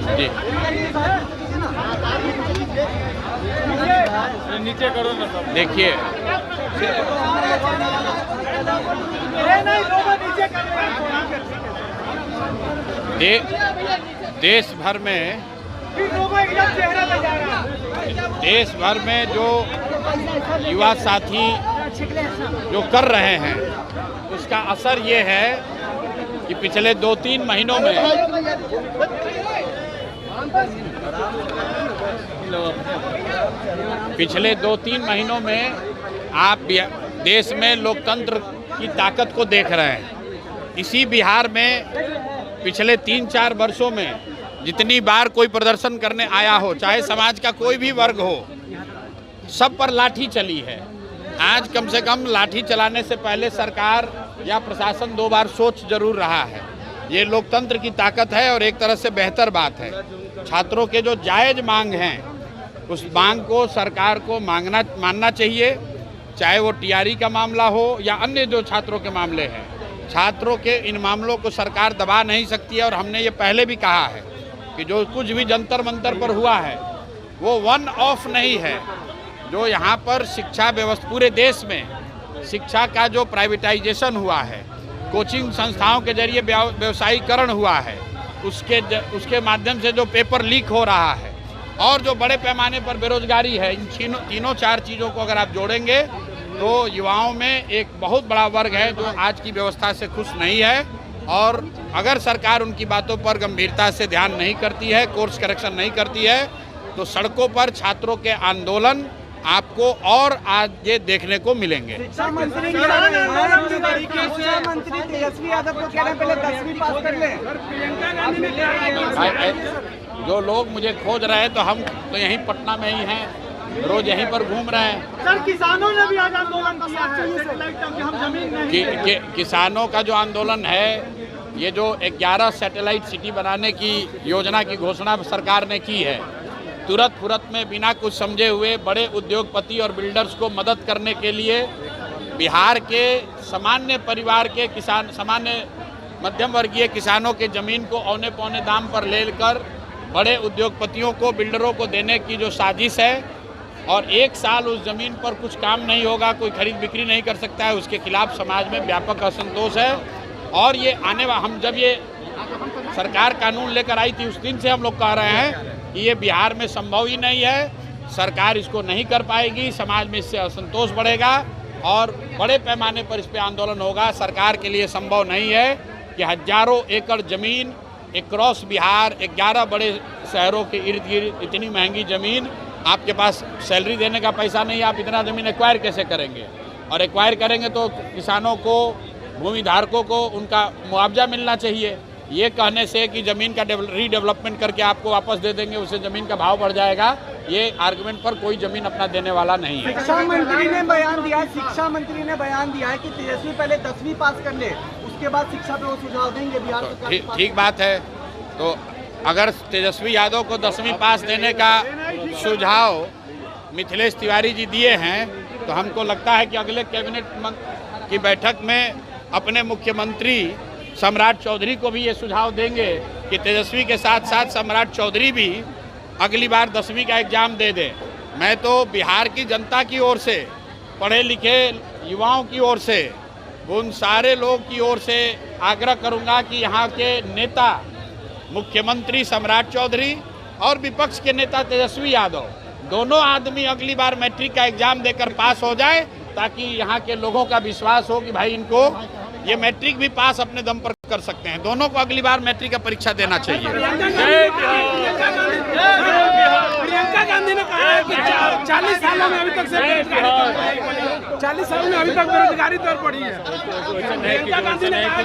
जी नीचे करो ना सब। देखिए, देश भर में जो युवा साथी जो कर रहे हैं उसका असर ये है कि पिछले 2-3 महीनों में आप देश में लोकतंत्र की ताकत को देख रहे हैं। इसी बिहार में पिछले 3-4 वर्षों में जितनी बार कोई प्रदर्शन करने आया हो, चाहे समाज का कोई भी वर्ग हो, सब पर लाठी चली है। आज कम से कम लाठी चलाने से पहले सरकार या प्रशासन 2 बार सोच जरूर रहा है। ये लोकतंत्र की ताकत है और एक तरह से बेहतर बात है। छात्रों के जो जायज़ मांग हैं उस मांग को सरकार को मानना चाहिए, चाहे वो टीआरई का मामला हो या अन्य जो छात्रों के मामले हैं। छात्रों के इन मामलों को सरकार दबा नहीं सकती है और हमने ये पहले भी कहा है कि जो कुछ भी जंतर मंतर पर हुआ है वो वन ऑफ नहीं है। जो यहाँ पर शिक्षा व्यवस्था पूरे देश में शिक्षा का जो प्राइवेटाइजेशन हुआ है, कोचिंग संस्थाओं के जरिए व्यवसायीकरण हुआ है, उसके माध्यम से जो पेपर लीक हो रहा है और जो बड़े पैमाने पर बेरोजगारी है, इन तीनों 4 चीज़ों को अगर आप जोड़ेंगे तो युवाओं में एक बहुत बड़ा वर्ग है जो आज की व्यवस्था से खुश नहीं है। और अगर सरकार उनकी बातों पर गंभीरता से ध्यान नहीं करती है, कोर्स करेक्शन नहीं करती है, तो सड़कों पर छात्रों के आंदोलन आपको और आगे देखने को मिलेंगे। शिक्षा मंत्री तेजस्वी यादव को कह रहे हैं पहले 10वीं पास कर लें। जो लोग मुझे खोज रहे हैं तो हम तो यहीं पटना में ही हैं, रोज यहीं पर घूम रहे हैं। सर, किसानों ने भी आज आंदोलन किया है, हम जमीन नहीं। किसानों का जो आंदोलन है, ये जो 11 सैटेलाइट सिटी बनाने की योजना की घोषणा सरकार ने की है, तुरंत फुरत में बिना कुछ समझे हुए बड़े उद्योगपति और बिल्डर्स को मदद करने के लिए बिहार के सामान्य परिवार के किसान, सामान्य मध्यम वर्गीय किसानों के ज़मीन को औने पौने दाम पर लेकर बड़े उद्योगपतियों को, बिल्डरों को देने की जो साजिश है और 1 साल उस ज़मीन पर कुछ काम नहीं होगा, कोई खरीद बिक्री नहीं कर सकता है, उसके खिलाफ समाज में व्यापक असंतोष है। और ये हम जब ये सरकार कानून लेकर आई थी उस दिन से हम लोग कह रहे हैं कि ये बिहार में संभव ही नहीं है, सरकार इसको नहीं कर पाएगी, समाज में इससे असंतोष बढ़ेगा और बड़े पैमाने पर इस पर आंदोलन होगा। सरकार के लिए संभव नहीं है कि हजारों एकड़ ज़मीन अक्रॉस बिहार 11 बड़े शहरों के इर्द गिर्द इतनी महंगी ज़मीन, आपके पास सैलरी देने का पैसा नहीं, आप इतना ज़मीन एक्वायर कैसे करेंगे? और एक्वायर करेंगे तो किसानों को, भूमि धारकों को उनका मुआवजा मिलना चाहिए। ये कहने से कि ज़मीन का रीडेवलपमेंट करके आपको वापस दे देंगे, उससे ज़मीन का भाव बढ़ जाएगा, ये आर्गुमेंट पर कोई ज़मीन अपना देने वाला नहीं है। शिक्षा मंत्री ने बयान दिया है कि तेजस्वी पहले 10वीं पास कर ले, उसके बाद शिक्षा पे वो सुझाव देंगे बिहार सरकार। ठीक बात है। तो अगर तेजस्वी यादव को 10वीं पास देने का सुझाव मिथिलेश तिवारी जी दिए हैं तो हमको लगता है कि अगले कैबिनेट की बैठक में अपने मुख्यमंत्री सम्राट चौधरी को भी ये सुझाव देंगे कि तेजस्वी के साथ साथ सम्राट चौधरी भी अगली बार 10वीं का एग्ज़ाम दे दें। मैं तो बिहार की जनता की ओर से, पढ़े लिखे युवाओं की ओर से, उन सारे लोग की ओर से आग्रह करूंगा कि यहाँ के नेता मुख्यमंत्री सम्राट चौधरी और विपक्ष के नेता तेजस्वी यादव, दोनों आदमी अगली बार मैट्रिक का एग्ज़ाम देकर पास हो जाए, ताकि यहाँ के लोगों का विश्वास हो कि भाई इनको ये मैट्रिक भी पास अपने दम पर कर सकते हैं। दोनों को अगली बार मैट्रिक का परीक्षा देना चाहिए। प्रियंका गांधी ने कहा है कि 40 सालों में अभी तक बेरोजगारी दर बढ़ी है। प्रियंका गांधी ने कहा